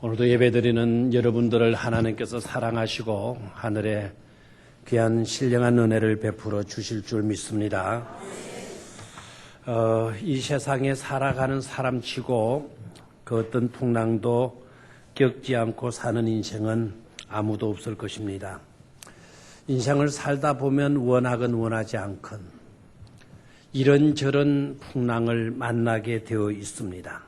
오늘도 예배드리는 여러분들을 하나님께서 사랑하시고 하늘에 귀한 신령한 은혜를 베풀어 주실 줄 믿습니다. 이 세상에 살아가는 사람치고 그 어떤 풍랑도 겪지 않고 사는 인생은 아무도 없을 것입니다. 인생을 살다 보면 원하건 원하지 않건 이런저런 풍랑을 만나게 되어 있습니다.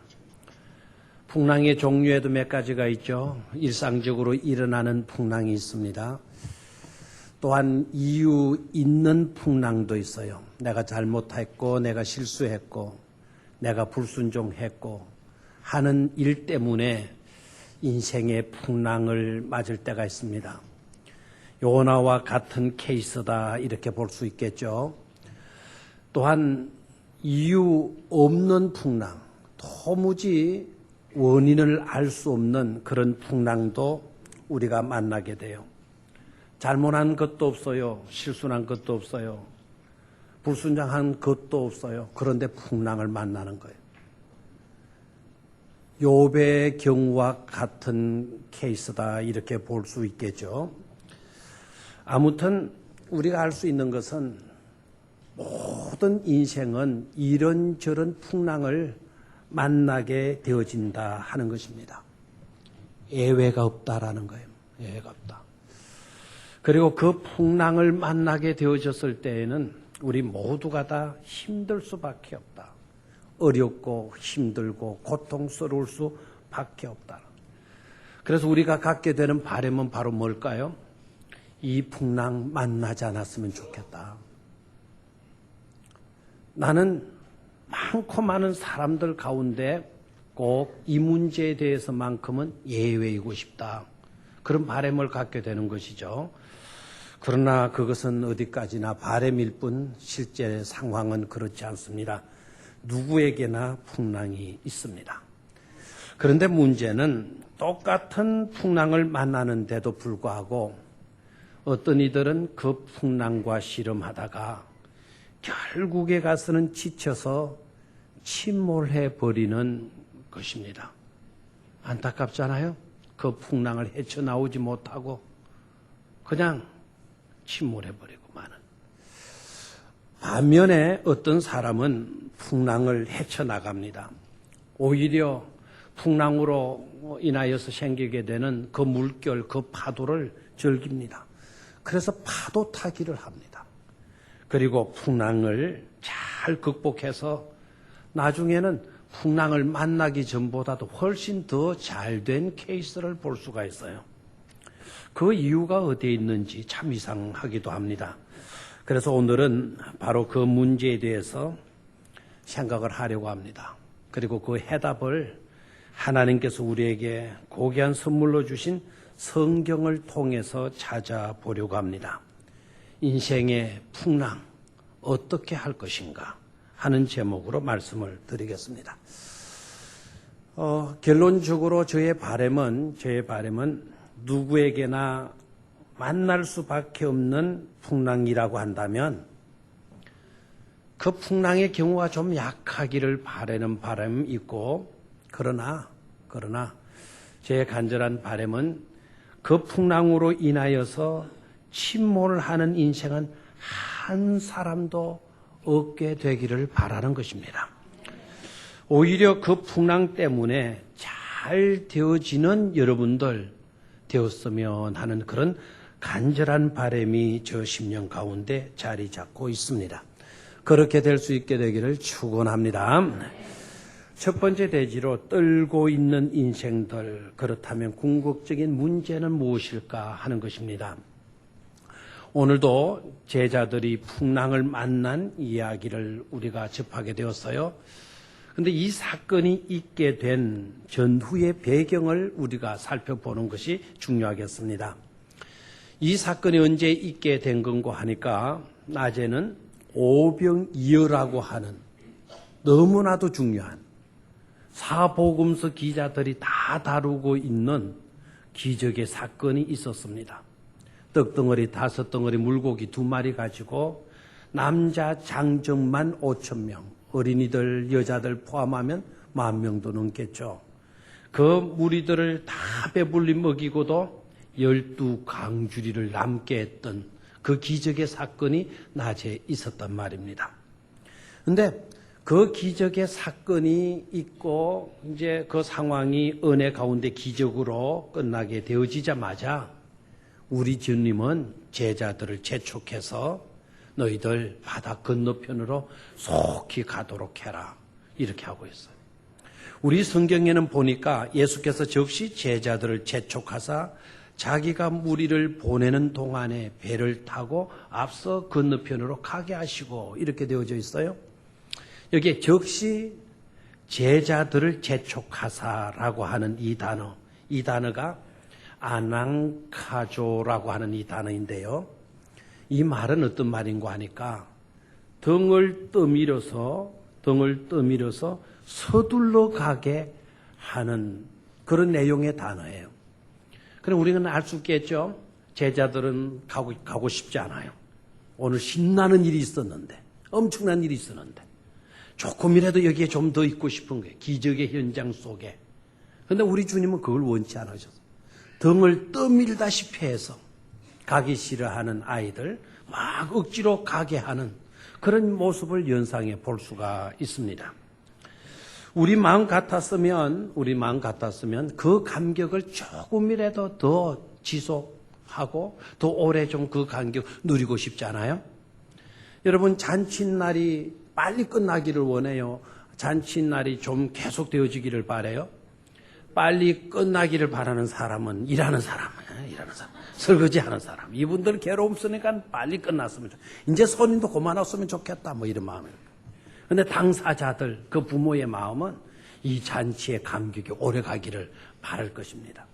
풍랑의 종류에도 몇 가지가 있죠. 일상적으로 일어나는 풍랑이 있습니다. 또한 이유 있는 풍랑도 있어요. 내가 잘못했고 내가 실수했고 내가 불순종했고 하는 일 때문에 인생의 풍랑을 맞을 때가 있습니다. 요나와 같은 케이스다 이렇게 볼 수 있겠죠. 또한 이유 없는 풍랑, 도무지 원인을 알 수 없는 그런 풍랑도 우리가 만나게 돼요. 잘못한 것도 없어요. 실수한 것도 없어요. 불순종한 것도 없어요. 그런데 풍랑을 만나는 거예요. 욥의 경우와 같은 케이스다 이렇게 볼 수 있겠죠. 아무튼 우리가 알 수 있는 것은 모든 인생은 이런저런 풍랑을 만나게 되어진다 하는 것입니다. 예외가 없다라는 거예요. 예외가 없다. 그리고 그 풍랑을 만나게 되어졌을 때에는 우리 모두가 다 힘들 수밖에 없다. 어렵고 힘들고 고통스러울 수밖에 없다. 그래서 우리가 갖게 되는 바람은 바로 뭘까요? 이 풍랑 만나지 않았으면 좋겠다. 나는 많고 많은 사람들 가운데 꼭 이 문제에 대해서만큼은 예외이고 싶다. 그런 바람을 갖게 되는 것이죠. 그러나 그것은 어디까지나 바람일 뿐 실제 상황은 그렇지 않습니다. 누구에게나 풍랑이 있습니다. 그런데 문제는 똑같은 풍랑을 만나는데도 불구하고 어떤 이들은 그 풍랑과 씨름하다가 결국에 가서는 지쳐서 침몰해 버리는 것입니다. 안타깝잖아요. 그 풍랑을 헤쳐나오지 못하고 그냥 침몰해 버리고 마는. 반면에 어떤 사람은 풍랑을 헤쳐나갑니다. 오히려 풍랑으로 인하여서 생기게 되는 그 물결, 그 파도를 즐깁니다. 그래서 파도 타기를 합니다. 그리고 풍랑을 잘 극복해서 나중에는 풍랑을 만나기 전보다도 훨씬 더 잘된 케이스를 볼 수가 있어요. 그 이유가 어디에 있는지 참 이상하기도 합니다. 그래서 오늘은 바로 그 문제에 대해서 생각을 하려고 합니다. 그리고 그 해답을 하나님께서 우리에게 고귀한 선물로 주신 성경을 통해서 찾아보려고 합니다. 인생의 풍랑 어떻게 할 것인가 하는 제목으로 말씀을 드리겠습니다. 결론적으로 저의 바람은 누구에게나 만날 수밖에 없는 풍랑이라고 한다면 그 풍랑의 경우가 좀 약하기를 바라는 바람이 있고 그러나 제 간절한 바람은 그 풍랑으로 인하여서 침몰을 하는 인생은 한 사람도 없게 되기를 바라는 것입니다. 오히려 그 풍랑 때문에 잘 되어지는 여러분들 되었으면 하는 그런 간절한 바람이 저 심령 가운데 자리 잡고 있습니다. 그렇게 될 수 있게 되기를 축원합니다. 첫 번째 대지로 떨고 있는 인생들, 그렇다면 궁극적인 문제는 무엇일까 하는 것입니다. 오늘도 제자들이 풍랑을 만난 이야기를 우리가 접하게 되었어요. 그런데 이 사건이 있게 된 전후의 배경을 우리가 살펴보는 것이 중요하겠습니다. 이 사건이 언제 있게 된 건가 하니까 낮에는 오병이어라고 하는 너무나도 중요한 사복음서 기자들이 다 다루고 있는 기적의 사건이 있었습니다. 떡덩어리 5덩어리 물고기 2마리 가지고 남자 장정만 5,000명, 어린이들 여자들 포함하면 10,000명도 넘겠죠. 그 무리들을 다 배불리 먹이고도 12강주리를 남게 했던 그 기적의 사건이 낮에 있었단 말입니다. 근데 그 기적의 사건이 있고 이제 그 상황이 은혜 가운데 기적으로 끝나게 되어지자마자 우리 주님은 제자들을 재촉해서 너희들 바다 건너편으로 속히 가도록 해라. 이렇게 하고 있어요. 우리 성경에는 보니까 예수께서 즉시 제자들을 재촉하사 자기가 무리를 보내는 동안에 배를 타고 앞서 건너편으로 가게 하시고 이렇게 되어져 있어요. 여기에 즉시 제자들을 재촉하사라고 하는 이 단어가 아낭카조라고 하는 이 단어인데요. 이 말은 어떤 말인고 하니까 등을 떠밀어서 서둘러 가게 하는 그런 내용의 단어예요. 그럼 우리는 알 수 있겠죠. 제자들은 가고 싶지 않아요. 오늘 신나는 일이 있었는데, 엄청난 일이 있었는데 조금이라도 여기에 좀 더 있고 싶은 거예요. 기적의 현장 속에. 그런데 우리 주님은 그걸 원치 않으셨어요. 등을 떠밀다시피 해서 가기 싫어하는 아이들 막 억지로 가게 하는 그런 모습을 연상해 볼 수가 있습니다. 우리 마음 같았으면 그 감격을 조금이라도 더 지속하고 더 오래 좀 그 감격 누리고 싶지 않아요? 여러분 잔칫날이 빨리 끝나기를 원해요. 잔칫날이 좀 계속 되어지기를 바라요. 빨리 끝나기를 바라는 사람은 일하는 사람, 설거지하는 사람. 이분들 괴로움 쓰니까 빨리 끝났으면 좋겠다. 이제 손님도 그만 왔으면 좋겠다. 뭐 이런 마음이에요. 그런데 당사자들, 그 부모의 마음은 이 잔치의 감격이 오래 가기를 바랄 것입니다.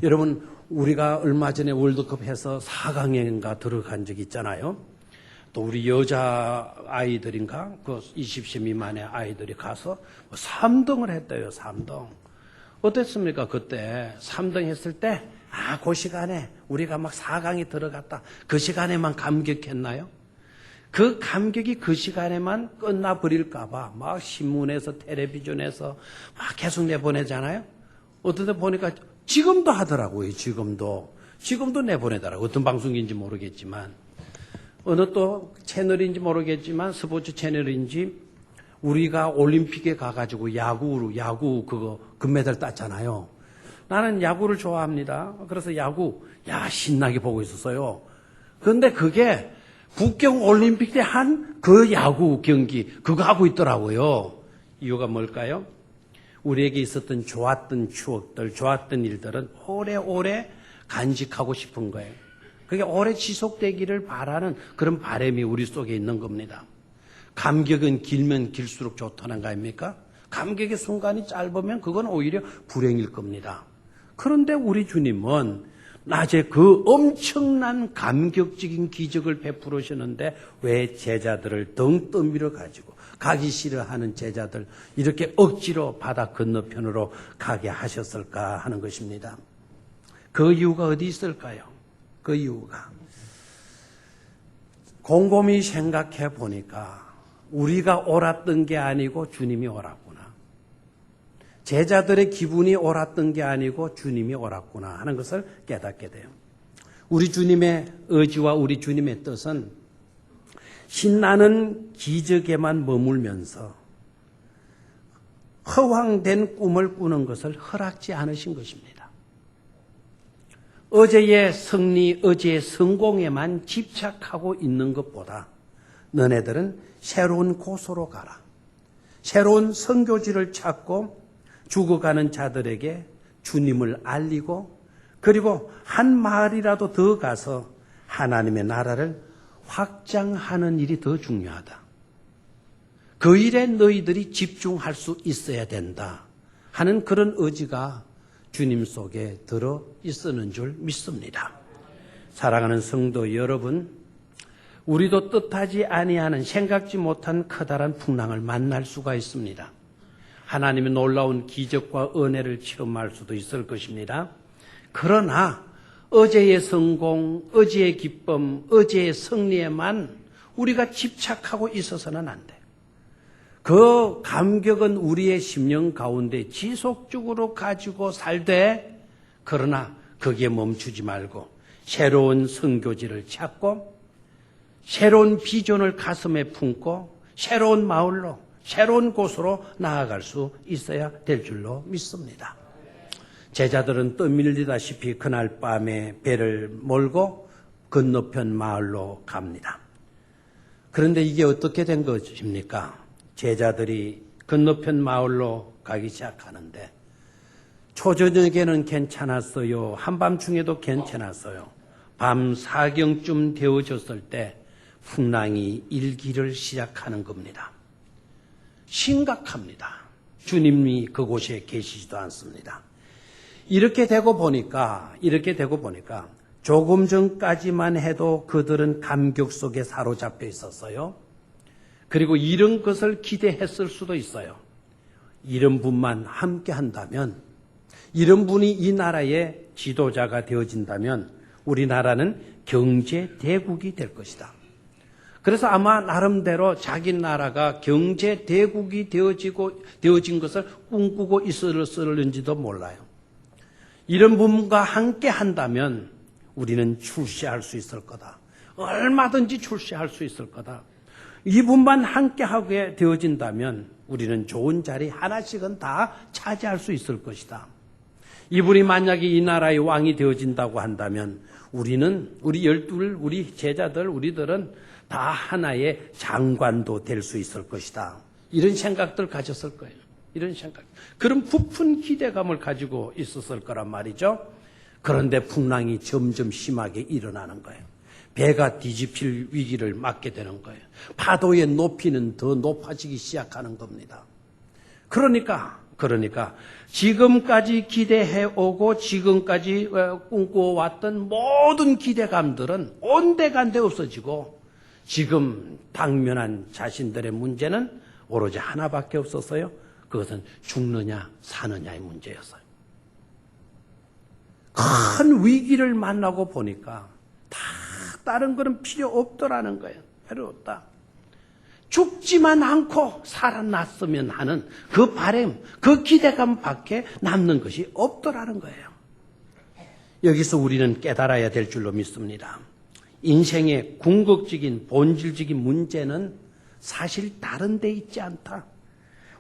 여러분, 우리가 얼마 전에 월드컵 해서 4강인가 들어간 적이 있잖아요. 또 우리 여자 아이들인가, 그 20세 미만의 아이들이 가서 3등을 했대요, 3등. 어땠습니까? 그때 3등 했을 때, 그 시간에 우리가 막 4강에 들어갔다. 그 시간에만 감격했나요? 그 감격이 그 시간에만 끝나버릴까봐 막 신문에서 텔레비전에서 막 계속 내보내잖아요. 어떤 데 보니까 지금도 하더라고요. 지금도 내보내더라고요. 어떤 방송인지 모르겠지만 어느 또 채널인지 모르겠지만 스포츠 채널인지 우리가 올림픽에 가가지고 야구 그거 금메달 땄잖아요. 나는 야구를 좋아합니다. 그래서 신나게 보고 있었어요. 그런데 그게 북경 올림픽 때 한 그 야구 경기 그거 하고 있더라고요. 이유가 뭘까요? 우리에게 있었던 좋았던 추억들, 좋았던 일들은 오래오래 간직하고 싶은 거예요. 그게 오래 지속되기를 바라는 그런 바람이 우리 속에 있는 겁니다. 감격은 길면 길수록 좋다는 거 아닙니까? 감격의 순간이 짧으면 그건 오히려 불행일 겁니다. 그런데 우리 주님은 낮에 그 엄청난 감격적인 기적을 베풀으시는데 왜 제자들을 등 떠밀어 가지고 가기 싫어하는 제자들 이렇게 억지로 바다 건너편으로 가게 하셨을까 하는 것입니다. 그 이유가 어디 있을까요? 그 이유가 곰곰이 생각해 보니까 우리가 옳았던 게 아니고 주님이 옳았구나. 제자들의 기분이 옳았던 게 아니고 주님이 옳았구나 하는 것을 깨닫게 돼요. 우리 주님의 의지와 우리 주님의 뜻은 신나는 기적에만 머물면서 허황된 꿈을 꾸는 것을 허락지 않으신 것입니다. 어제의 승리, 어제의 성공에만 집착하고 있는 것보다 너네들은 새로운 곳으로 가라. 새로운 선교지를 찾고 죽어가는 자들에게 주님을 알리고 그리고 한 마을이라도 더 가서 하나님의 나라를 확장하는 일이 더 중요하다. 그 일에 너희들이 집중할 수 있어야 된다 하는 그런 의지가 주님 속에 들어 있었는 줄 믿습니다. 사랑하는 성도 여러분, 우리도 뜻하지 아니하는 생각지 못한 커다란 풍랑을 만날 수가 있습니다. 하나님의 놀라운 기적과 은혜를 체험할 수도 있을 것입니다. 그러나 어제의 성공, 어제의 기쁨, 어제의 승리에만 우리가 집착하고 있어서는 안 돼요. 그 감격은 우리의 심령 가운데 지속적으로 가지고 살되, 그러나 거기에 멈추지 말고 새로운 선교지를 찾고 새로운 비전을 가슴에 품고 새로운 마을로, 새로운 곳으로 나아갈 수 있어야 될 줄로 믿습니다. 제자들은 떠밀리다시피 그날 밤에 배를 몰고 건너편 마을로 갑니다. 그런데 이게 어떻게 된 것입니까? 제자들이 건너편 마을로 가기 시작하는데 초저녁에는 괜찮았어요. 한밤중에도 괜찮았어요. 밤 4경쯤 되어졌을 때 풍랑이 일기를 시작하는 겁니다. 심각합니다. 주님이 그곳에 계시지도 않습니다. 이렇게 되고 보니까 조금 전까지만 해도 그들은 감격 속에 사로잡혀 있었어요. 그리고 이런 것을 기대했을 수도 있어요. 이런 분만 함께 한다면, 이런 분이 이 나라의 지도자가 되어진다면 우리나라는 경제 대국이 될 것이다. 그래서 아마 나름대로 자기 나라가 경제 대국이 되어진 것을 꿈꾸고 있었을는지도 몰라요. 이런 분과 함께 한다면 우리는 출세할 수 있을 거다. 얼마든지 출세할 수 있을 거다. 이분만 함께 하게 되어진다면 우리는 좋은 자리 하나씩은 다 차지할 수 있을 것이다. 이분이 만약에 이 나라의 왕이 되어진다고 한다면 우리는, 우리 제자들, 우리들은 다 하나의 장관도 될 수 있을 것이다. 이런 생각들 가졌을 거예요. 이런 생각. 그런 부푼 기대감을 가지고 있었을 거란 말이죠. 그런데 풍랑이 점점 심하게 일어나는 거예요. 배가 뒤집힐 위기를 맞게 되는 거예요. 파도의 높이는 더 높아지기 시작하는 겁니다. 그러니까 지금까지 기대해오고 지금까지 꿈꿔왔던 모든 기대감들은 온데간데 없어지고 지금 당면한 자신들의 문제는 오로지 하나밖에 없었어요. 그것은 죽느냐 사느냐의 문제였어요. 큰 위기를 만나고 보니까 다른 거는 필요 없더라는 거예요. 필요 없다. 죽지만 않고 살아났으면 하는 그 바람, 그 기대감 밖에 남는 것이 없더라는 거예요. 여기서 우리는 깨달아야 될 줄로 믿습니다. 인생의 궁극적인 본질적인 문제는 사실 다른 데 있지 않다.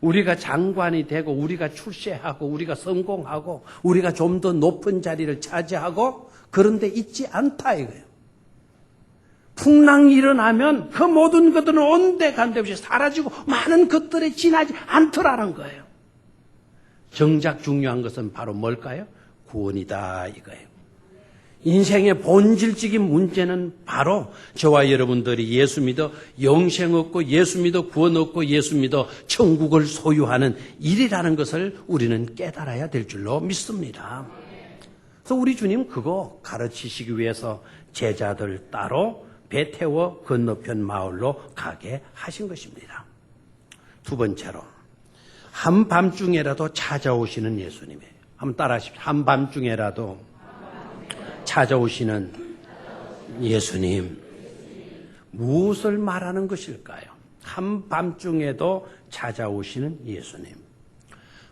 우리가 장관이 되고 우리가 출세하고 우리가 성공하고 우리가 좀 더 높은 자리를 차지하고 그런 데 있지 않다 이거예요. 풍랑이 일어나면 그 모든 것들은 온데간데 없이 사라지고 많은 것들에 지나지 않더라는 거예요. 정작 중요한 것은 바로 뭘까요? 구원이다 이거예요. 인생의 본질적인 문제는 바로 저와 여러분들이 예수 믿어 영생 얻고 예수 믿어 구원 얻고 예수 믿어 천국을 소유하는 일이라는 것을 우리는 깨달아야 될 줄로 믿습니다. 그래서 우리 주님 그거 가르치시기 위해서 제자들 따로 배 태워 건너편 마을로 가게 하신 것입니다. 두 번째로 한밤중에라도 찾아오시는 예수님이에요. 한번 따라하십시오. 한밤중에라도 찾아오시는 예수님. 무엇을 말하는 것일까요? 한밤중에도 찾아오시는 예수님.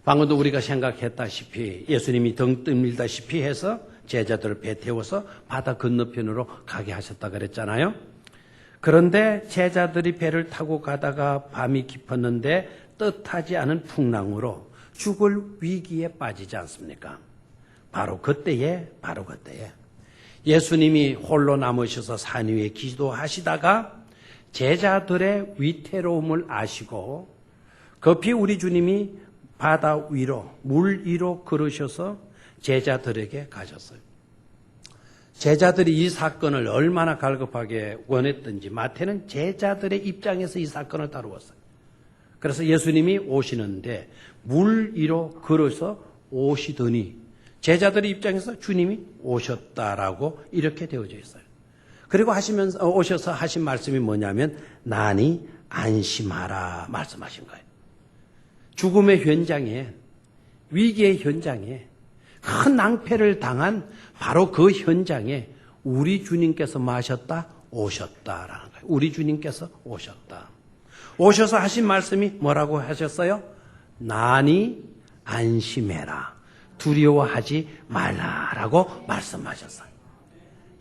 방금도 우리가 생각했다시피 예수님이 등 떠밀다시피 해서 제자들을 배 태워서 바다 건너편으로 가게 하셨다 그랬잖아요. 그런데 제자들이 배를 타고 가다가 밤이 깊었는데 뜻하지 않은 풍랑으로 죽을 위기에 빠지지 않습니까? 바로 그때에 예수님이 홀로 남으셔서 산 위에 기도하시다가 제자들의 위태로움을 아시고 급히 우리 주님이 바다 위로 물 위로 걸으셔서 제자들에게 가셨어요. 제자들이 이 사건을 얼마나 갈급하게 원했던지 마태는 제자들의 입장에서 이 사건을 다루었어요. 그래서 예수님이 오시는데 물 위로 걸어서 오시더니 제자들의 입장에서 주님이 오셨다라고 이렇게 되어져 있어요. 그리고 오셔서 하신 말씀이 뭐냐면 나니 안심하라 말씀하신 거예요. 죽음의 현장에, 위기의 현장에, 큰 낭패를 당한 바로 그 현장에 우리 주님께서 오셨다라는 거예요. 우리 주님께서 오셨다. 오셔서 하신 말씀이 뭐라고 하셨어요? 나니 안심해라. 두려워하지 말라라고 말씀하셨어요.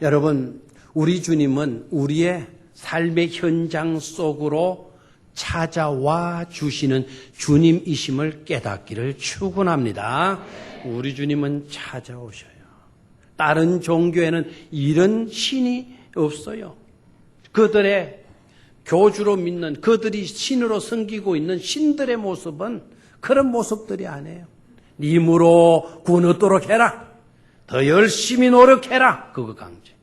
여러분, 우리 주님은 우리의 삶의 현장 속으로 찾아와 주시는 주님이심을 깨닫기를 축원합니다. 우리 주님은 찾아오셔요. 다른 종교에는 이런 신이 없어요. 그들의 교주로 믿는, 그들이 신으로 섬기고 있는 신들의 모습은 그런 모습들이 아니에요. 님으로 군 얻도록 해라. 더 열심히 노력해라. 그거 강제.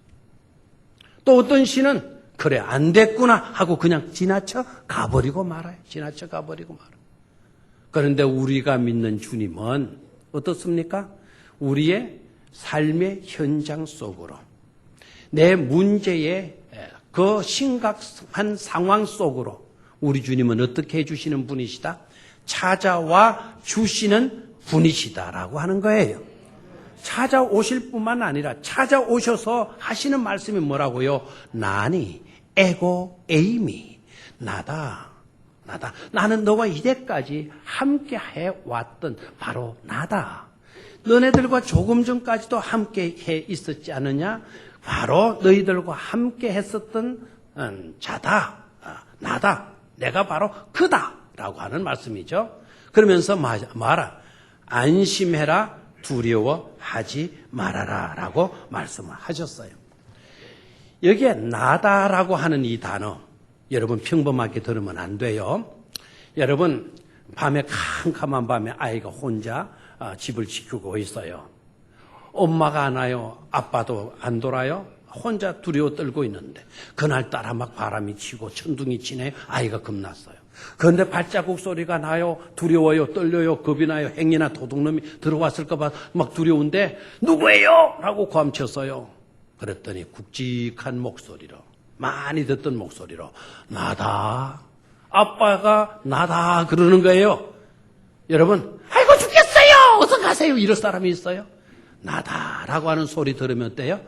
또 어떤 신은 그래 안 됐구나 하고 그냥 지나쳐 가버리고 말아요. 지나쳐 가버리고 말아요. 그런데 우리가 믿는 주님은 어떻습니까? 우리의 삶의 현장 속으로 내 문제의 그 심각한 상황 속으로 우리 주님은 어떻게 해주시는 분이시다? 찾아와 주시는 분이시다라고 하는 거예요. 찾아오실 뿐만 아니라 찾아오셔서 하시는 말씀이 뭐라고요? 나니 에고 에이미 나다. 나는 너와 이제까지 함께 해왔던 바로 나다. 너네들과 조금 전까지도 함께 해 있었지 않느냐? 바로 너희들과 함께 했었던 자다. 나다. 내가 바로 그다. 라고 하는 말씀이죠. 그러면서 말아. 안심해라. 두려워하지 말아라. 라고 말씀을 하셨어요. 여기에 나다라고 하는 이 단어, 여러분 평범하게 들으면 안 돼요. 여러분, 밤에 캄캄한 밤에 아이가 혼자 집을 지키고 있어요. 엄마가 안 와요. 아빠도 안 돌아요. 혼자 두려워 떨고 있는데 그날따라 막 바람이 치고 천둥이 치네요. 아이가 겁났어요. 그런데 발자국 소리가 나요. 두려워요. 떨려요. 겁이 나요. 행이나 도둑놈이 들어왔을까 봐 막 두려운데 누구예요? 라고 고함쳤어요. 그랬더니 굵직한 목소리로, 많이 듣던 목소리로 나다. 아빠가 나다 그러는 거예요. 여러분, 아이고 죽겠어요. 어서 가세요. 이럴 사람이 있어요? 나다라고 하는 소리 들으면 어때요?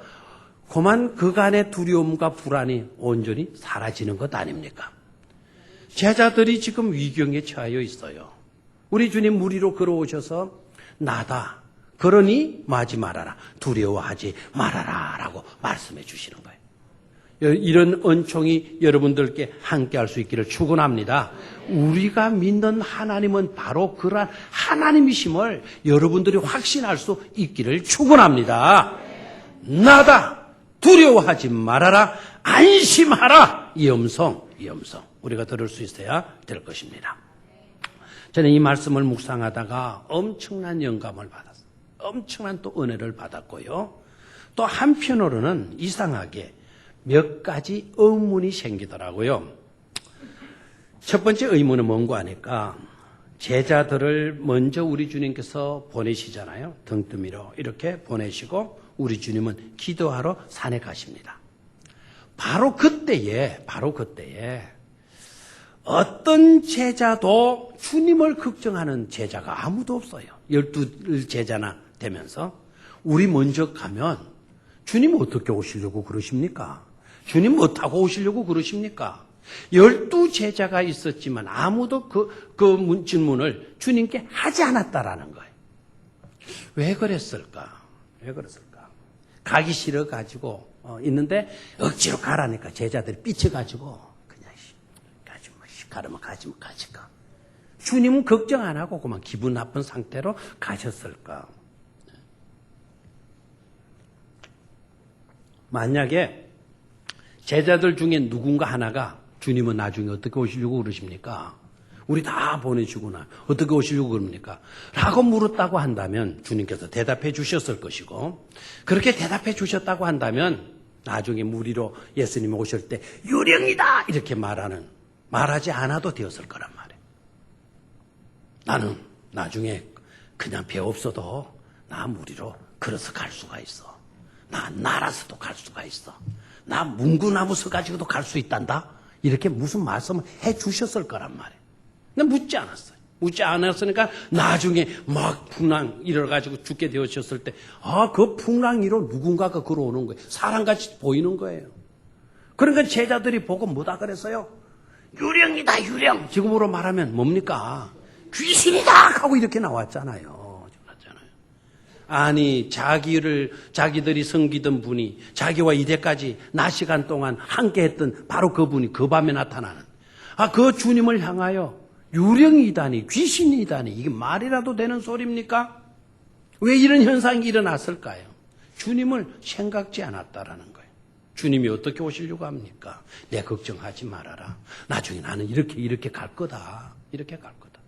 그만 그간의 두려움과 불안이 온전히 사라지는 것 아닙니까? 제자들이 지금 위경에 처하여 있어요. 우리 주님 무리로 걸어오셔서 나다. 그러니 마지 말아라. 두려워하지 말아라. 라고 말씀해 주시는 거예요. 이런 은총이 여러분들께 함께할 수 있기를 축원합니다. 우리가 믿는 하나님은 바로 그러한 하나님이심을 여러분들이 확신할 수 있기를 축원합니다. 나다. 두려워하지 말아라. 안심하라. 이 음성. 우리가 들을 수 있어야 될 것입니다. 저는 이 말씀을 묵상하다가 엄청난 영감을 받았어요. 엄청난 또 은혜를 받았고요. 또 한편으로는 이상하게 몇 가지 의문이 생기더라고요. 첫 번째 의문은 뭔가 하니까 제자들을 먼저 우리 주님께서 보내시잖아요. 등뜨미로 이렇게 보내시고 우리 주님은 기도하러 산에 가십니다. 바로 그때에 어떤 제자도 주님을 걱정하는 제자가 아무도 없어요. 12 제자나 되면서 우리 먼저 가면 주님 어떻게 오시려고 그러십니까? 주님 뭐 타고 오시려고 그러십니까? 12 제자가 있었지만 아무도 그 질문을 주님께 하지 않았다라는 거예요. 왜 그랬을까? 가기 싫어가지고 있는데 억지로 가라니까 제자들이 삐쳐가지고 그냥 가면 가지가. 주님은 걱정 안 하고 그만 기분 나쁜 상태로 가셨을까? 만약에 제자들 중에 누군가 하나가 주님은 나중에 어떻게 오시려고 그러십니까? 우리 다 보내주구나. 어떻게 오시려고 그럽니까? 라고 물었다고 한다면 주님께서 대답해 주셨을 것이고, 그렇게 대답해 주셨다고 한다면 나중에 무리로 예수님이 오실 때 유령이다 이렇게 말하지 않아도 되었을 거란 말이에요. 나는 나중에 그냥 배 없어도 나 무리로 걸어서 갈 수가 있어. 나 날아서도 갈 수가 있어. 나 문구나무 서 가지고도 갈 수 있단다. 이렇게 무슨 말씀을 해 주셨을 거란 말이에요. 근데 묻지 않았어요. 묻지 않았으니까 나중에 막 풍랑 일어가지고 죽게 되어졌을 때, 그 풍랑 위로 누군가가 걸어오는 거예요. 사람같이 보이는 거예요. 그러니까 제자들이 보고 뭐다 그랬어요? 유령이다, 유령. 지금으로 말하면 뭡니까? 귀신이다 하고 이렇게 나왔잖아요. 아니, 자기들이 섬기던 분이 자기와 이때까지 낮 시간 동안 함께 했던 바로 그분이 그 밤에 나타나는, 그 주님을 향하여 유령이다니, 귀신이다니, 이게 말이라도 되는 소리입니까? 왜 이런 현상이 일어났을까요? 주님을 생각지 않았다라는 거예요. 주님이 어떻게 오시려고 합니까? 내 걱정하지 말아라. 나중에 나는 이렇게 갈 거다. 이렇게 갈 거다.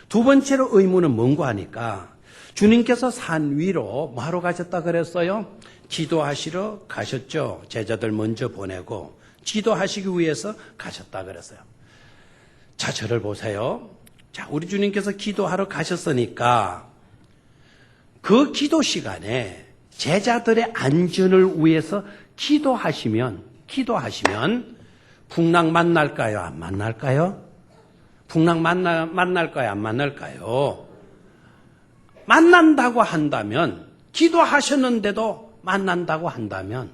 두 번째로 의문은 뭔가 하니까, 주님께서 산 위로 뭐하러 가셨다 그랬어요? 기도하시러 가셨죠. 제자들 먼저 보내고 기도하시기 위해서 가셨다 그랬어요. 자, 저를 보세요. 자, 우리 주님께서 기도하러 가셨으니까 그 기도 시간에 제자들의 안전을 위해서 기도하시면 풍랑 만날까요? 안 만날까요? 풍랑 만날까요? 안 만날까요? 만난다고 한다면, 기도하셨는데도 만난다고 한다면,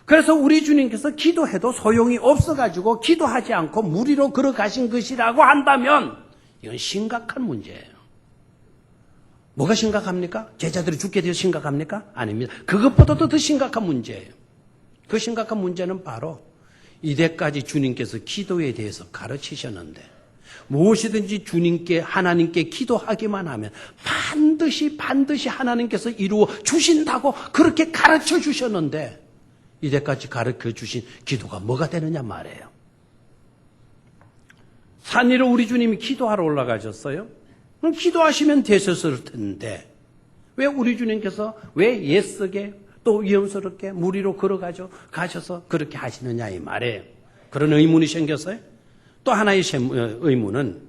그래서 우리 주님께서 기도해도 소용이 없어가지고 기도하지 않고 물 위로 걸어가신 것이라고 한다면 이건 심각한 문제예요. 뭐가 심각합니까? 제자들이 죽게 되어 심각합니까? 아닙니다. 그것보다도 더 심각한 문제예요. 그 심각한 문제는 바로 이때까지 주님께서 기도에 대해서 가르치셨는데, 무엇이든지 주님께, 하나님께 기도하기만 하면 반드시 하나님께서 이루어 주신다고 그렇게 가르쳐 주셨는데, 이때까지 가르쳐 주신 기도가 뭐가 되느냐 말이에요. 산 위로 우리 주님이 기도하러 올라가셨어요? 그럼 기도하시면 되셨을 텐데, 왜 우리 주님께서 왜 옛석에 또 위험스럽게 물 위로 가셔서 그렇게 하시느냐 이 말이에요. 그런 의문이 생겼어요. 또 하나의 의문은,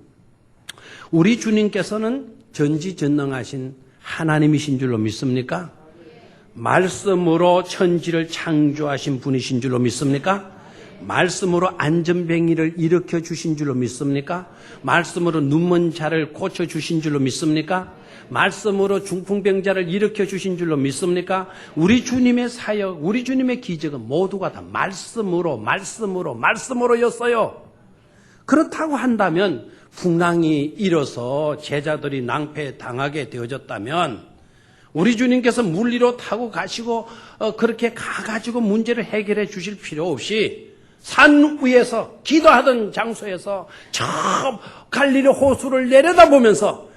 우리 주님께서는 전지전능하신 하나님이신 줄로 믿습니까? 말씀으로 천지를 창조하신 분이신 줄로 믿습니까? 말씀으로 안전뱅이를 일으켜 주신 줄로 믿습니까? 말씀으로 눈먼 자를 고쳐 주신 줄로 믿습니까? 말씀으로 중풍병자를 일으켜 주신 줄로 믿습니까? 우리 주님의 사역, 우리 주님의 기적은 모두가 다 말씀으로였어요. 그렇다고 한다면, 풍랑이 일어서 제자들이 낭패당하게 되어졌다면, 우리 주님께서 물 위로 타고 가시고 그렇게 가가지고 문제를 해결해 주실 필요 없이 산 위에서, 기도하던 장소에서 저 갈릴리 호수를 내려다보면서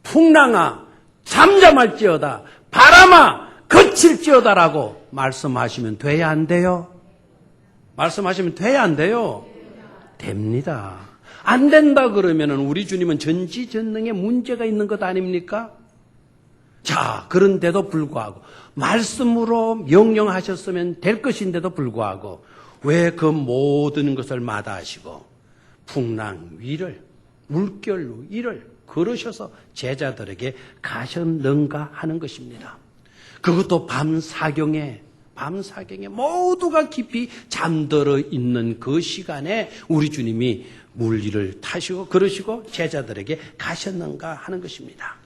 풍랑아 잠잠할지어다, 바람아 그칠지어다라고 말씀하시면 돼야 안 돼요? 말씀하시면 돼야 안 돼요? 됩니다. 안 된다 그러면은 우리 주님은 전지전능에 문제가 있는 것 아닙니까? 자, 그런데도 불구하고, 말씀으로 명령하셨으면 될 것인데도 불구하고 왜 그 모든 것을 마다하시고 풍랑 위를, 물결 위를 걸으셔서 제자들에게 가셨는가 하는 것입니다. 그것도 밤사경에 모두가 깊이 잠들어 있는 그 시간에 우리 주님이 물 위를 타시고 걸으시고 제자들에게 가셨는가 하는 것입니다.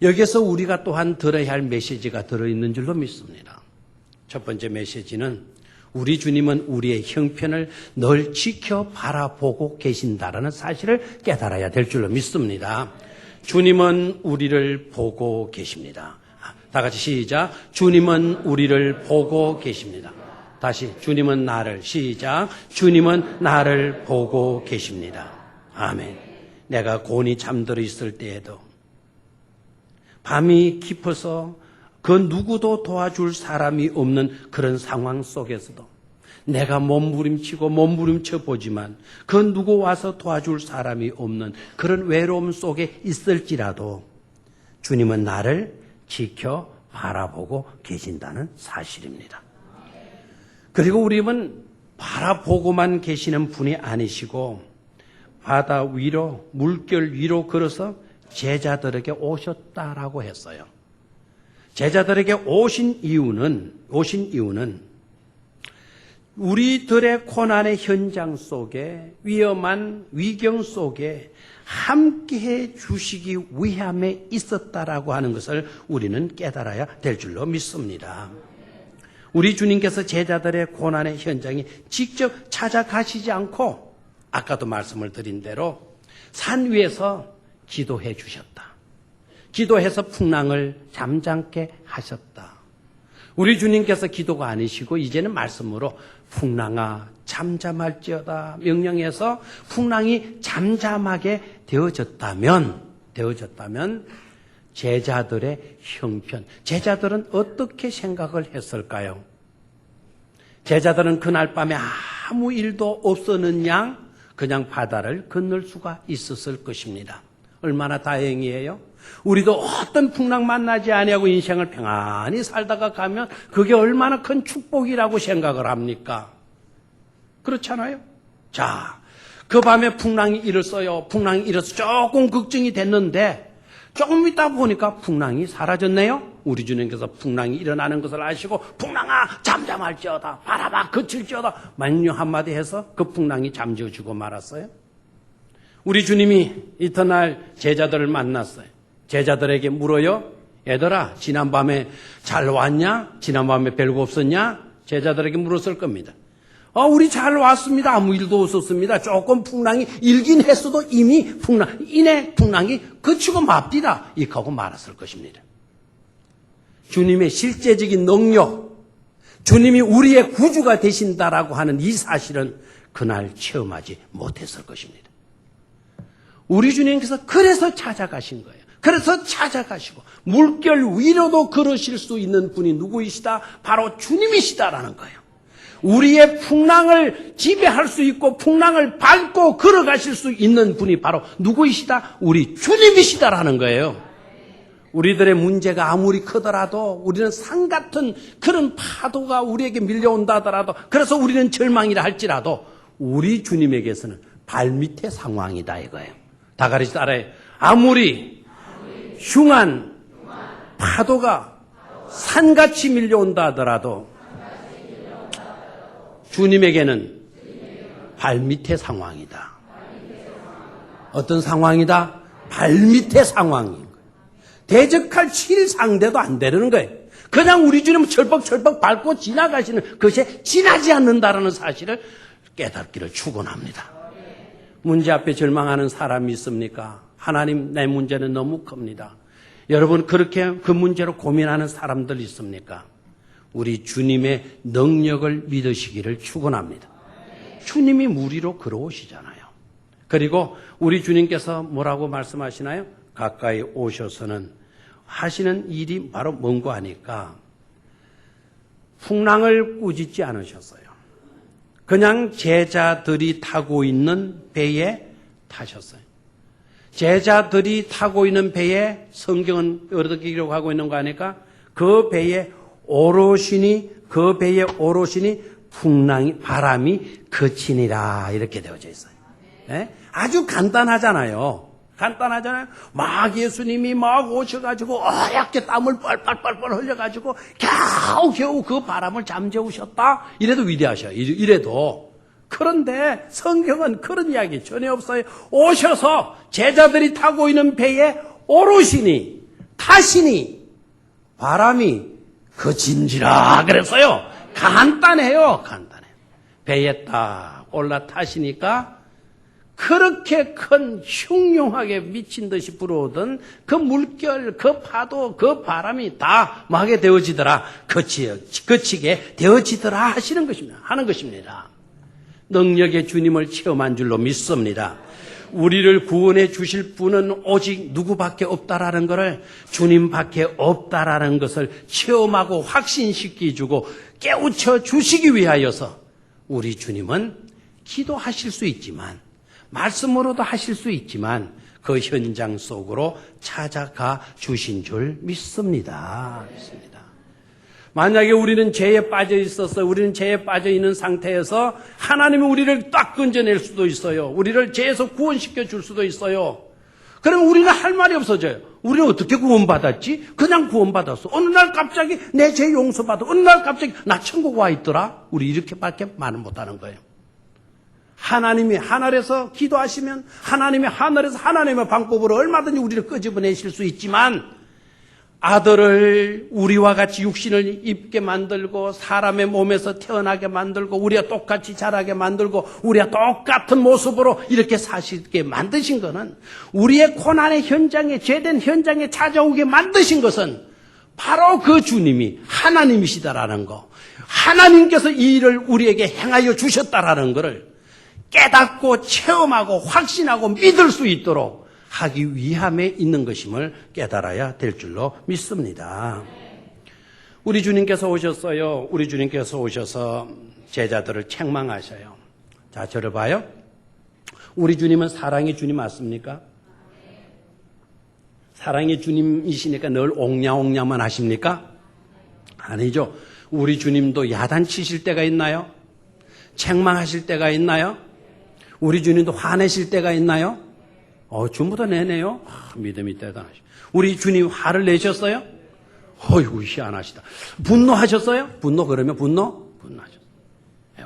여기에서 우리가 또한 들어야 할 메시지가 들어있는 줄로 믿습니다. 첫 번째 메시지는, 우리 주님은 우리의 형편을 늘 지켜 바라보고 계신다라는 사실을 깨달아야 될 줄로 믿습니다. 주님은 우리를 보고 계십니다. 다 같이 시작. 주님은 우리를 보고 계십니다. 다시, 주님은 나를, 시작. 주님은 나를 보고 계십니다. 아멘. 내가 곤히 잠들어 있을 때에도, 밤이 깊어서 그 누구도 도와줄 사람이 없는 그런 상황 속에서도 내가 몸부림쳐 보지만 그 누구 와서 도와줄 사람이 없는 그런 외로움 속에 있을지라도 주님은 나를 지켜 바라보고 계신다는 사실입니다. 그리고 우리는 바라보고만 계시는 분이 아니시고 바다 위로, 물결 위로 걸어서 제자들에게 오셨다라고 했어요. 제자들에게 오신 이유는 우리들의 고난의 현장 속에, 위험한 위경 속에 함께해 주시기 위함에 있었다라고 하는 것을 우리는 깨달아야 될 줄로 믿습니다. 우리 주님께서 제자들의 고난의 현장에 직접 찾아가시지 않고 아까도 말씀을 드린 대로 산 위에서 기도해 주셨다. 기도해서 풍랑을 잠잠게 하셨다. 우리 주님께서 기도가 아니시고 이제는 말씀으로 풍랑아 잠잠할지어다 명령해서 풍랑이 잠잠하게 되어졌다면 제자들의 형편, 제자들은 어떻게 생각을 했을까요? 제자들은 그날 밤에 아무 일도 없었는 양 그냥 바다를 건널 수가 있었을 것입니다. 얼마나 다행이에요. 우리도 어떤 풍랑 만나지 아니하고 인생을 평안히 살다가 가면 그게 얼마나 큰 축복이라고 생각을 합니까? 그렇잖아요. 자, 그 밤에 풍랑이 일었어요. 풍랑이 일어서 조금 걱정이 됐는데 조금 있다 보니까 풍랑이 사라졌네요. 우리 주님께서 풍랑이 일어나는 것을 아시고 풍랑아 잠잠할지어다 바라봐 그칠지어다 명령 한마디 해서 그 풍랑이 잠재워주고 말았어요. 우리 주님이 이튿날 제자들을 만났어요. 제자들에게 물어요. 얘들아 지난밤에 잘 왔냐? 지난밤에 별거 없었냐? 제자들에게 물었을 겁니다. 우리 잘 왔습니다. 아무 일도 없었습니다. 조금 풍랑이 일긴 했어도 이미 풍랑이 그치고 맙디다. 이하고 말았을 것입니다. 주님의 실제적인 능력, 주님이 우리의 구주가 되신다라고 하는 이 사실은 그날 체험하지 못했을 것입니다. 우리 주님께서 그래서 찾아가신 거예요. 그래서 찾아가시고 물결 위로도 걸으실 수 있는 분이 누구이시다? 바로 주님이시다라는 거예요. 우리의 풍랑을 지배할 수 있고 풍랑을 밟고 걸어가실 수 있는 분이 바로 누구이시다? 우리 주님이시다라는 거예요. 우리들의 문제가 아무리 크더라도 우리는 산 같은 그런 파도가 우리에게 밀려온다 하더라도 그래서 우리는 절망이라 할지라도 우리 주님에게서는 발밑의 상황이다 이거예요. 다 같이 따라해요. 아무리 흉한 파도가 산같이 밀려온다 하더라도 주님에게는 발밑의 상황이다. 어떤 상황이다? 발밑의 상황인 거예요. 대적할 칠 상대도 안 되는 거예요. 그냥 우리 주님은 철벅철벅 밟고 지나가시는 그것에 지나지 않는다는 사실을 깨닫기를 축원합니다. 문제 앞에 절망하는 사람이 있습니까? 하나님 내 문제는 너무 큽니다. 여러분 그렇게 그 문제로 고민하는 사람들 있습니까? 우리 주님의 능력을 믿으시기를 축원합니다. 주님이 무리로 걸어오시잖아요. 그리고 우리 주님께서 뭐라고 말씀하시나요? 가까이 오셔서는 하시는 일이 바로 뭔고 하니까 풍랑을 꾸짖지 않으셨어요. 그냥 제자들이 타고 있는 배에 타셨어요. 제자들이 타고 있는 배에 성경은 어떻게 기록하고 있는 거 아니까 그 배에 오롯이니 바람이 그치니라 이렇게 되어져 있어요. 네? 아주 간단하잖아요. 막 예수님이 막 오셔가지고 어렵게 땀을 뻘뻘뻘 흘려가지고 겨우 그 바람을 잠재우셨다. 이래도 위대하셔요. 이래도. 그런데 성경은 그런 이야기 전혀 없어요. 오셔서 제자들이 타고 있는 배에 오르시니 타시니 바람이 그친지라 그랬어요. 간단해요. 배에 딱 올라타시니까 그렇게 큰 흉흉하게 미친 듯이 불어오던 그 물결, 그 파도, 그 바람이 다 막게 되어지더라. 그치게 되어지더라 하는 것입니다. 능력의 주님을 체험한 줄로 믿습니다. 우리를 구원해 주실 분은 오직 누구밖에 없다라는 것을 주님밖에 없다라는 것을 체험하고 확신시켜주고 깨우쳐 주시기 위하여서 우리 주님은 기도하실 수 있지만 말씀으로도 하실 수 있지만 그 현장 속으로 찾아가 주신 줄 믿습니다. 만약에 우리는 죄에 빠져 있어서 우리는 죄에 빠져 있는 상태에서 하나님은 우리를 딱 건져낼 수도 있어요. 우리를 죄에서 구원시켜 줄 수도 있어요. 그럼 우리는 할 말이 없어져요. 우리는 어떻게 구원받았지? 그냥 구원받았어. 어느 날 갑자기 내 죄 용서받아. 어느 날 갑자기 나 천국 와 있더라. 우리 이렇게밖에 말을 못하는 거예요. 하나님이 하늘에서 기도하시면 하나님이 하늘에서 하나님의 방법으로 얼마든지 우리를 끄집어내실 수 있지만 아들을 우리와 같이 육신을 입게 만들고 사람의 몸에서 태어나게 만들고 우리가 똑같이 자라게 만들고 우리가 똑같은 모습으로 이렇게 사시게 만드신 것은 우리의 고난의 현장에 죄된 현장에 찾아오게 만드신 것은 바로 그 주님이 하나님이시다라는 거, 하나님께서 이 일을 우리에게 행하여 주셨다라는 것을 깨닫고 체험하고 확신하고 믿을 수 있도록 하기 위함에 있는 것임을 깨달아야 될 줄로 믿습니다. 우리 주님께서 오셨어요. 우리 주님께서 오셔서 제자들을 책망하셔요. 자, 저를 봐요. 우리 주님은 사랑의 주님 맞습니까? 사랑의 주님이시니까 늘 옹냐옹냐만 하십니까? 아니죠. 우리 주님도 야단치실 때가 있나요? 책망하실 때가 있나요? 우리 주님도 화내실 때가 있나요? 전부 다 내네요. 믿음이 대단하시죠. 우리 주님 화를 내셨어요? 어이구, 희한하시다. 분노하셨어요? 분노하셨어요.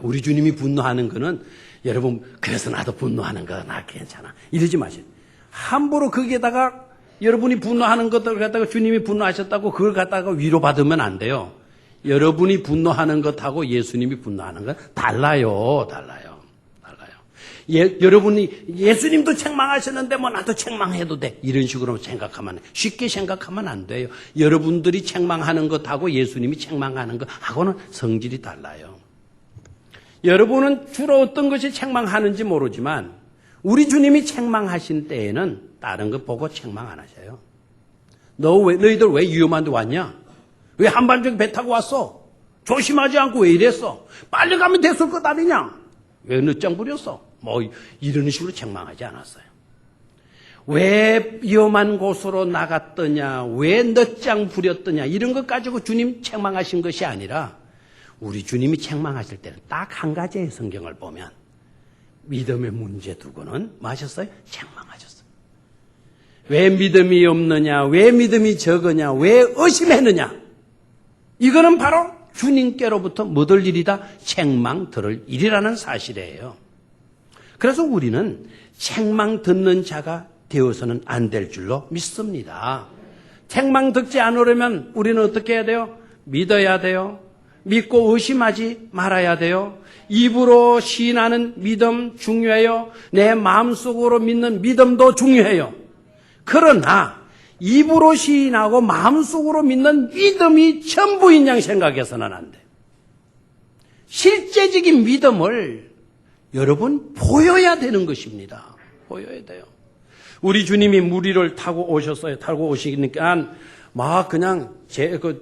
우리 주님이 분노하는 거는 여러분, 그래서 나도 분노하는 거 나 괜찮아. 이러지 마세요. 함부로 거기에다가 여러분이 분노하는 것들을 갖다가 주님이 분노하셨다고 그걸 갖다가 위로받으면 안 돼요. 여러분이 분노하는 것하고 예수님이 분노하는 건 달라요. 여러분이 예수님도 책망하셨는데 뭐 나도 책망해도 돼. 이런 식으로 생각하면 쉽게 생각하면 안 돼요. 여러분들이 책망하는 것하고 예수님이 책망하는 것하고는 성질이 달라요. 여러분은 주로 어떤 것이 책망하는지 모르지만 우리 주님이 책망하신 때에는 다른 거 보고 책망 안 하셔요. 너희들 왜 위험한 데 왔냐? 왜 한반도에 배 타고 왔어? 조심하지 않고 왜 이랬어? 빨리 가면 됐을 것 아니냐? 왜 늦장 부렸어? 뭐 이런 식으로 책망하지 않았어요. 왜 위험한 곳으로 나갔더냐? 왜 늦장 부렸더냐? 이런 것 가지고 주님 책망하신 것이 아니라 우리 주님이 책망하실 때는 딱 한 가지의 성경을 보면 믿음의 문제 두고는 뭐 하셨어요? 책망하셨어요. 왜 믿음이 없느냐? 왜 믿음이 적으냐? 왜 의심했느냐? 이거는 바로 주님께로부터 뭐 들 일이다? 책망 들을 일이라는 사실이에요. 그래서 우리는 책망 듣는 자가 되어서는 안 될 줄로 믿습니다. 책망 듣지 않으려면 우리는 어떻게 해야 돼요? 믿어야 돼요. 믿고 의심하지 말아야 돼요. 입으로 시인하는 믿음 중요해요. 내 마음속으로 믿는 믿음도 중요해요. 그러나 입으로 시인하고 마음속으로 믿는 믿음이 전부인 양 생각해서는 안 돼요. 실제적인 믿음을 여러분 보여야 되는 것입니다. 보여야 돼요. 우리 주님이 무리를 타고 오셨어요. 타고 오시니까 막 그냥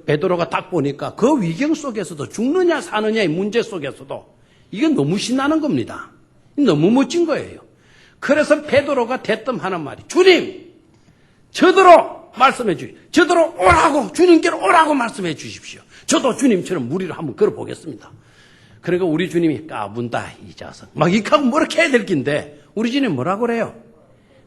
베드로가 딱 보니까 그 위경 속에서도 죽느냐 사느냐의 문제 속에서도 이게 너무 신나는 겁니다. 너무 멋진 거예요. 그래서 베드로가 대뜸하는 말이 주님 저더러 말씀해 주십시오. 저더러 오라고 주님께로 오라고 말씀해 주십시오. 저도 주님처럼 무리를 한번 걸어보겠습니다. 그러니까 우리 주님이 까분다 이 자석 막 이하고 뭐렇게 해야 될 긴데 우리 주님 뭐라고 그래요?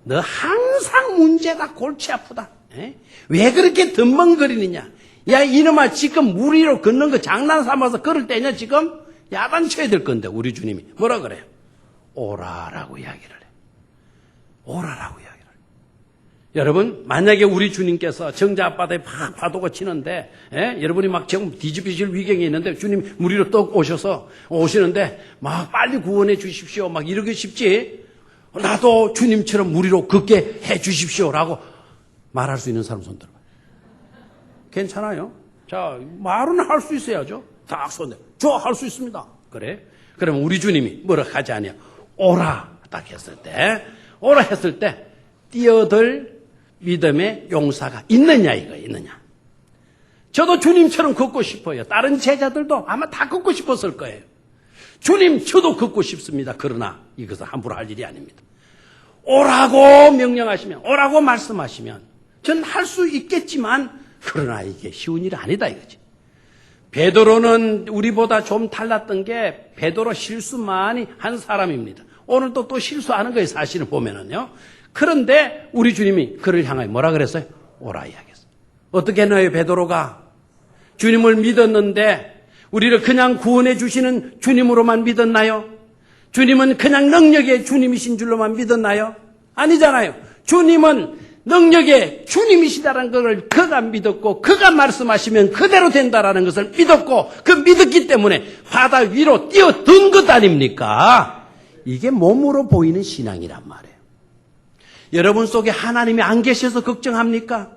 너 항상 문제가 골치 아프다. 에? 왜 그렇게 덤벙거리느냐? 야 이놈아 지금 무리로 걷는 거 장난 삼아서 걸을 때냐 지금? 야단쳐야 될 건데 우리 주님이 뭐라 그래요? 오라라고 이야기를 해요. 오라라고 이야기를 해요. 여러분 만약에 우리 주님께서 정자 앞바다에 팍 파도가 치는데 여러분이 막 지금 뒤집히실 위경이 있는데 주님 무리로 떡 오시는데 막 빨리 구원해 주십시오 막 이러기 쉽지 나도 주님처럼 무리로 걷게 해 주십시오라고 말할 수 있는 사람 손 들어봐요. 괜찮아요? 자 말은 할 수 있어야죠. 딱 손대. 저 할 수 있습니다. 그래? 그러면 우리 주님이 뭐라 하지 않냐? 오라 딱 했을 때 오라 했을 때 뛰어들 믿음의 용사가 있느냐 이거 있느냐. 저도 주님처럼 걷고 싶어요. 다른 제자들도 아마 다 걷고 싶었을 거예요. 주님 저도 걷고 싶습니다. 그러나 이것은 함부로 할 일이 아닙니다. 오라고 명령하시면 오라고 말씀하시면 전 할 수 있겠지만 그러나 이게 쉬운 일이 아니다 이거지. 베드로는 우리보다 좀 달랐던 게 베드로 실수 많이 한 사람입니다. 오늘도 또 실수하는 거예요. 사실을 보면은요. 그런데 우리 주님이 그를 향하여 뭐라 그랬어요? 오라 이야기했어요. 어떻게 했나요? 베드로가 주님을 믿었는데 우리를 그냥 구원해 주시는 주님으로만 믿었나요? 주님은 그냥 능력의 주님이신 줄로만 믿었나요? 아니잖아요. 주님은 능력의 주님이시다라는 것을 그가 믿었고 그가 말씀하시면 그대로 된다라는 것을 믿었고 그 믿었기 때문에 바다 위로 뛰어든 것 아닙니까? 이게 몸으로 보이는 신앙이란 말이에요. 여러분 속에 하나님이 안 계셔서 걱정합니까?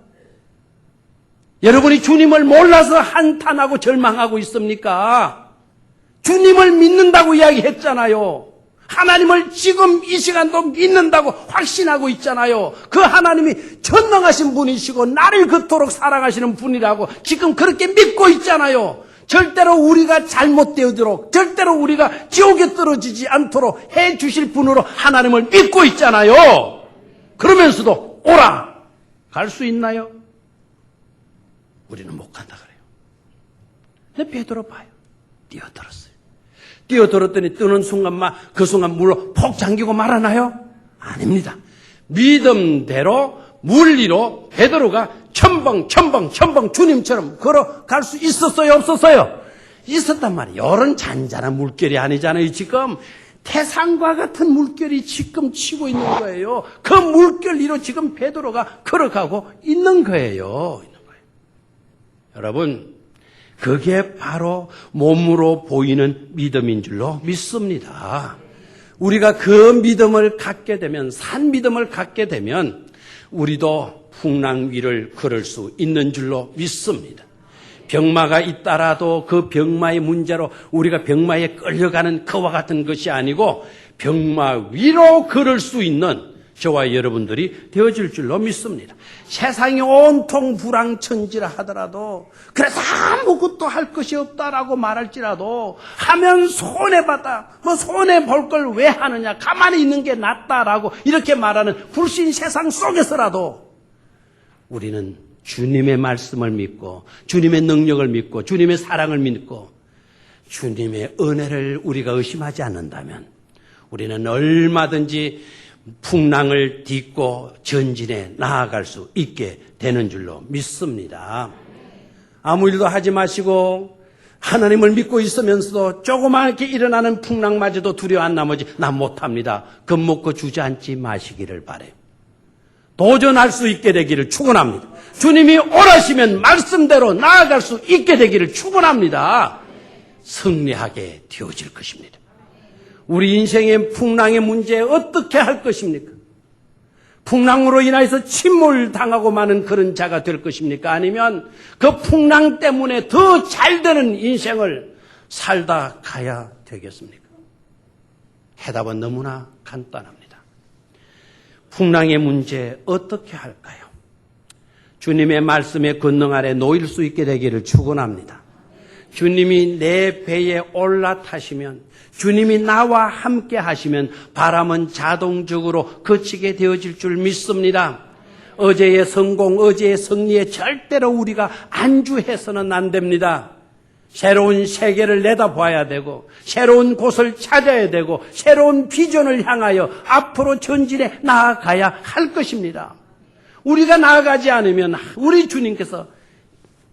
여러분이 주님을 몰라서 한탄하고 절망하고 있습니까? 주님을 믿는다고 이야기했잖아요. 하나님을 지금 이 시간도 믿는다고 확신하고 있잖아요. 그 하나님이 전능하신 분이시고 나를 그토록 사랑하시는 분이라고 지금 그렇게 믿고 있잖아요. 절대로 우리가 잘못되도록, 절대로 우리가 지옥에 떨어지지 않도록 해 주실 분으로 하나님을 믿고 있잖아요. 그러면서도 오라! 갈 수 있나요? 우리는 못 간다 그래요. 근데 베드로 봐요. 뛰어들었어요. 뛰어들었더니 뜨는 순간 그 순간 물로 폭 잠기고 말아나요? 아닙니다. 믿음대로 물리로 베드로가 첨벙 주님처럼 걸어갈 수 있었어요? 없었어요? 있었단 말이에요. 이런 잔잔한 물결이 아니잖아요. 지금 태산과 같은 물결이 지금 치고 있는 거예요. 그 물결 위로 지금 베드로가 걸어가고 있는 거예요. 여러분, 그게 바로 몸으로 보이는 믿음인 줄로 믿습니다. 우리가 그 믿음을 갖게 되면, 산 믿음을 갖게 되면 우리도 풍랑 위를 걸을 수 있는 줄로 믿습니다. 병마가 있다라도 그 병마의 문제로 우리가 병마에 끌려가는 그와 같은 것이 아니고 병마 위로 걸을 수 있는 저와 여러분들이 되어질 줄로 믿습니다. 세상이 온통 불황천지라 하더라도 그래서 아무것도 할 것이 없다라고 말할지라도 하면 손해받아. 손해볼 걸 왜 하느냐. 가만히 있는 게 낫다라고 이렇게 말하는 불신 세상 속에서라도 우리는 주님의 말씀을 믿고 주님의 능력을 믿고 주님의 사랑을 믿고 주님의 은혜를 우리가 의심하지 않는다면 우리는 얼마든지 풍랑을 딛고 전진해 나아갈 수 있게 되는 줄로 믿습니다. 아무 일도 하지 마시고 하나님을 믿고 있으면서도 조그맣게 일어나는 풍랑마저도 두려워한 나머지 난 못합니다. 겁먹고 주저앉지 마시기를 바라요. 도전할 수 있게 되기를 축원합니다. 주님이 오라시면 말씀대로 나아갈 수 있게 되기를 축원합니다. 승리하게 되어질 것입니다. 우리 인생의 풍랑의 문제에 어떻게 할 것입니까? 풍랑으로 인해서 침몰당하고 마는 그런 자가 될 것입니까? 아니면 그 풍랑 때문에 더 잘 되는 인생을 살다 가야 되겠습니까? 해답은 너무나 간단합니다. 풍랑의 문제 어떻게 할까요? 주님의 말씀의 권능 아래 놓일 수 있게 되기를 축원합니다. 주님이 내 배에 올라타시면 주님이 나와 함께 하시면 바람은 자동적으로 그치게 되어질 줄 믿습니다. 어제의 성공, 어제의 승리에 절대로 우리가 안주해서는 안 됩니다. 새로운 세계를 내다봐야 되고 새로운 곳을 찾아야 되고 새로운 비전을 향하여 앞으로 전진해 나아가야 할 것입니다. 우리가 나아가지 않으면 우리 주님께서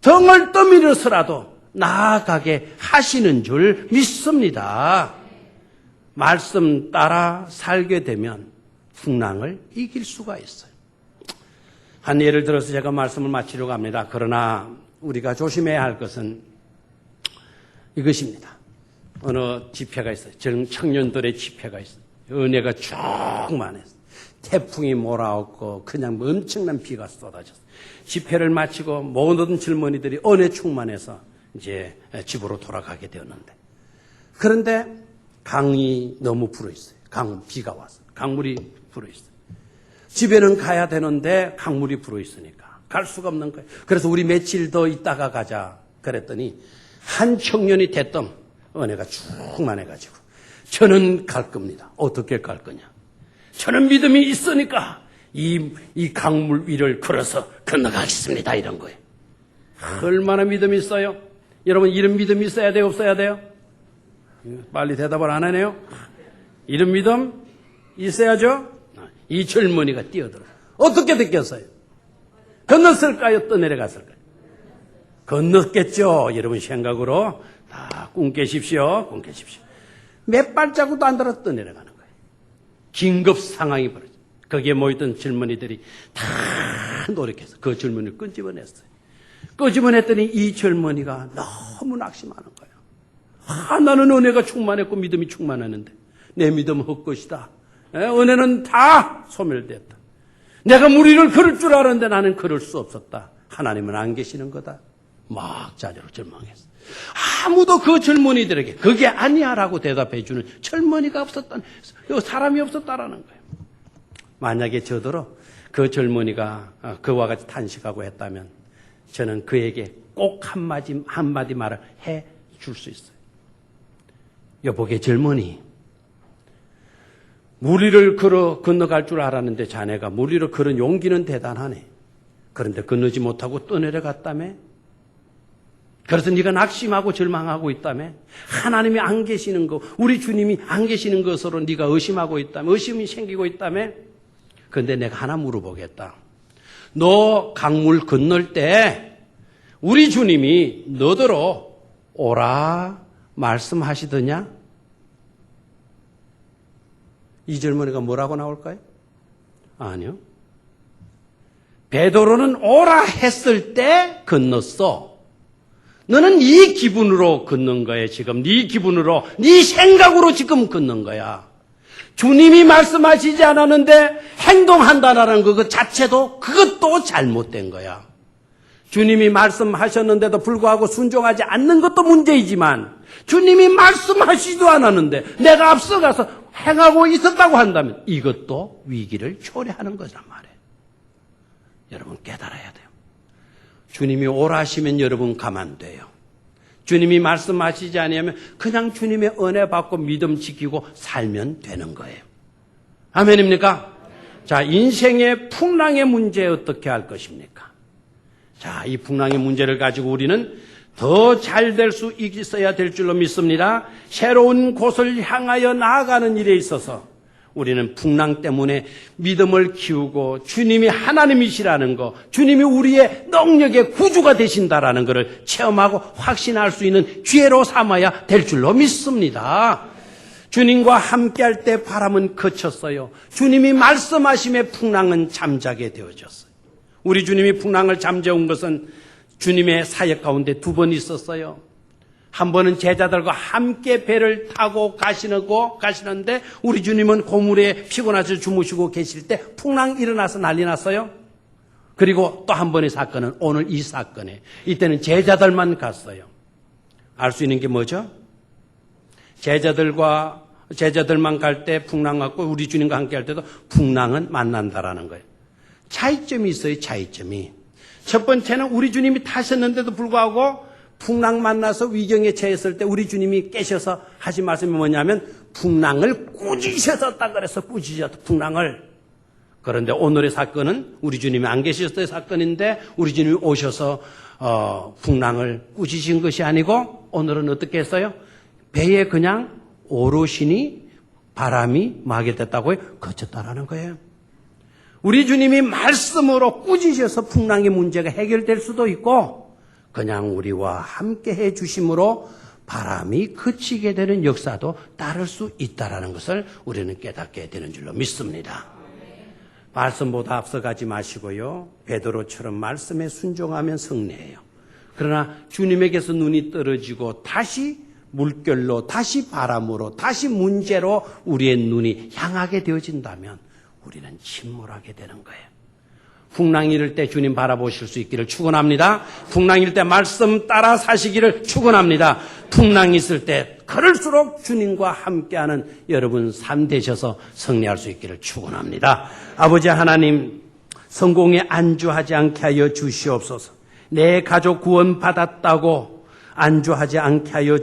등을 떠밀어서라도 나아가게 하시는 줄 믿습니다. 말씀 따라 살게 되면 풍랑을 이길 수가 있어요. 한 예를 들어서 제가 말씀을 마치려고 합니다. 그러나 우리가 조심해야 할 것은 이것입니다. 어느 집회가 있어요. 청년들의 집회가 있어요. 은혜가 충만했어요. 태풍이 몰아오고 그냥 엄청난 비가 쏟아졌어요. 집회를 마치고 모든 젊은이들이 은혜 충만해서 이제 집으로 돌아가게 되었는데, 그런데 강이 너무 불어있어요. 비가 와서 강물이 불어있어요. 집에는 가야 되는데 강물이 불어있으니까 갈 수가 없는 거예요. 그래서 우리 며칠 더 있다가 가자 그랬더니 한 청년이 대뜸 은혜가 충만해가지고 저는 갈 겁니다. 어떻게 갈 거냐? 저는 믿음이 있으니까 이 강물 위를 걸어서 건너가겠습니다. 이런 거예요. 얼마나 믿음이 있어요? 여러분, 이런 믿음이 있어야 돼요? 없어야 돼요? 빨리 대답을 안 하네요. 이런 믿음 있어야죠. 이 젊은이가 뛰어들어요. 어떻게 됐겠어요? 건넜을까요? 떠내려갔을까요? 건넜겠죠. 여러분 생각으로 다 꿈 깨십시오. 몇 발자국도 안 들어 떠내려가는 거예요. 긴급 상황이 벌어져요. 거기에 모였던 젊은이들이 다 노력해서 그 젊은이를 끄집어냈어요. 끄집어냈더니 이 젊은이가 너무 낙심하는 거예요. 나는 은혜가 충만했고 믿음이 충만했는데 내 믿음은 헛것이다. 은혜는 다 소멸됐다. 내가 무리를 걸을 줄 알았는데 나는 걸을 수 없었다. 하나님은 안 계시는 거다. 막 자녀로 절망했어. 아무도 그 젊은이들에게 그게 아니야라고 대답해 주는 젊은이가 없었다는, 사람이 없었다라는 거예요. 만약에 저더러 그 젊은이가 그와 같이 탄식하고 했다면 저는 그에게 꼭 한마디 말을 해 줄 수 있어요. 여보게 젊은이, 무리를 건너갈 줄 알았는데 자네가 무리를 걸은 용기는 대단하네. 그런데 건너지 못하고 떠내려갔다며? 그래서 네가 낙심하고 절망하고 있다며? 하나님이 안 계시는 거, 우리 주님이 안 계시는 것으로 네가 의심하고 있다며? 의심이 생기고 있다며? 그런데 내가 하나 물어보겠다. 너 강물 건널 때 우리 주님이 너더러 오라 말씀하시더냐? 이 젊은이가 뭐라고 나올까요? 아니요. 베드로는 오라 했을 때 건넜어. 너는 네 기분으로 건넌 거야. 지금 네 기분으로, 네 생각으로 지금 건넌 거야. 주님이 말씀하시지 않았는데 행동한다라는 그 자체도 그것도 잘못된 거야. 주님이 말씀하셨는데도 불구하고 순종하지 않는 것도 문제이지만 주님이 말씀하시지도 않았는데 내가 앞서가서 행하고 있었다고 한다면 이것도 위기를 초래하는 거란 말이에요. 여러분 깨달아야 돼요. 주님이 오라 하시면 여러분 가만 돼요. 주님이 말씀하시지 않으면 그냥 주님의 은혜 받고 믿음 지키고 살면 되는 거예요. 아멘입니까? 자, 인생의 풍랑의 문제 어떻게 할 것입니까? 자, 이 풍랑의 문제를 가지고 우리는 더 잘 될 수 있어야 될 줄로 믿습니다. 새로운 곳을 향하여 나아가는 일에 있어서 우리는 풍랑 때문에 믿음을 키우고 주님이 하나님이시라는 거, 주님이 우리의 능력의 구주가 되신다라는 것을 체험하고 확신할 수 있는 기회로 삼아야 될 줄로 믿습니다. 주님과 함께할 때 바람은 그쳤어요. 주님이 말씀하심에 풍랑은 잠자게 되어졌어요. 우리 주님이 풍랑을 잠재운 것은 주님의 사역 가운데 두 번 있었어요. 한 번은 제자들과 함께 배를 타고 가시는데 우리 주님은 고물에 피곤하셔서 주무시고 계실 때 풍랑 일어나서 난리 났어요. 그리고 또 한 번의 사건은 오늘 이 사건에 이때는 제자들만 갔어요. 알 수 있는 게 뭐죠? 제자들만 갈 때 풍랑 같고 우리 주님과 함께 할 때도 풍랑은 만난다라는 거예요. 차이점이 있어요. 차이점이. 첫 번째는 우리 주님이 타셨는데도 불구하고 풍랑 만나서 위경에 처했을 때 우리 주님이 깨셔서 하신 말씀이 뭐냐면 풍랑을 꾸짖으셨다 그래서 꾸짖으셨다. 풍랑을. 그런데 오늘의 사건은 우리 주님이 안 계셨을 사건인데 우리 주님이 오셔서 풍랑을 꾸짖으신 것이 아니고 오늘은 어떻게 했어요? 배에 그냥 오롯이니 바람이 막게 됐다고요? 그쳤다라는 거예요. 우리 주님이 말씀으로 꾸짖으셔서 풍랑의 문제가 해결될 수도 있고 그냥 우리와 함께 해 주심으로 바람이 그치게 되는 역사도 따를 수 있다는 것을 우리는 깨닫게 되는 줄로 믿습니다. 말씀보다 앞서가지 마시고요. 베드로처럼 말씀에 순종하면 승리해요. 그러나 주님에게서 눈이 떨어지고 다시 물결로, 다시 바람으로, 다시 문제로 우리의 눈이 향하게 되어진다면 우리는 침몰하게 되는 거예요. 풍랑 이럴 때 주님 바라보실 수 있기를 축원합니다. 풍랑 이럴 때 말씀 따라 사시기를 축원합니다. 풍랑 있을 때 그럴수록 주님과 함께하는 여러분 삶 되셔서 승리할 수 있기를 축원합니다. 아버지 하나님, 성공에 안주하지 않게 하여 주시옵소서. 내 가족 구원받았다고 안주하지 않게 하여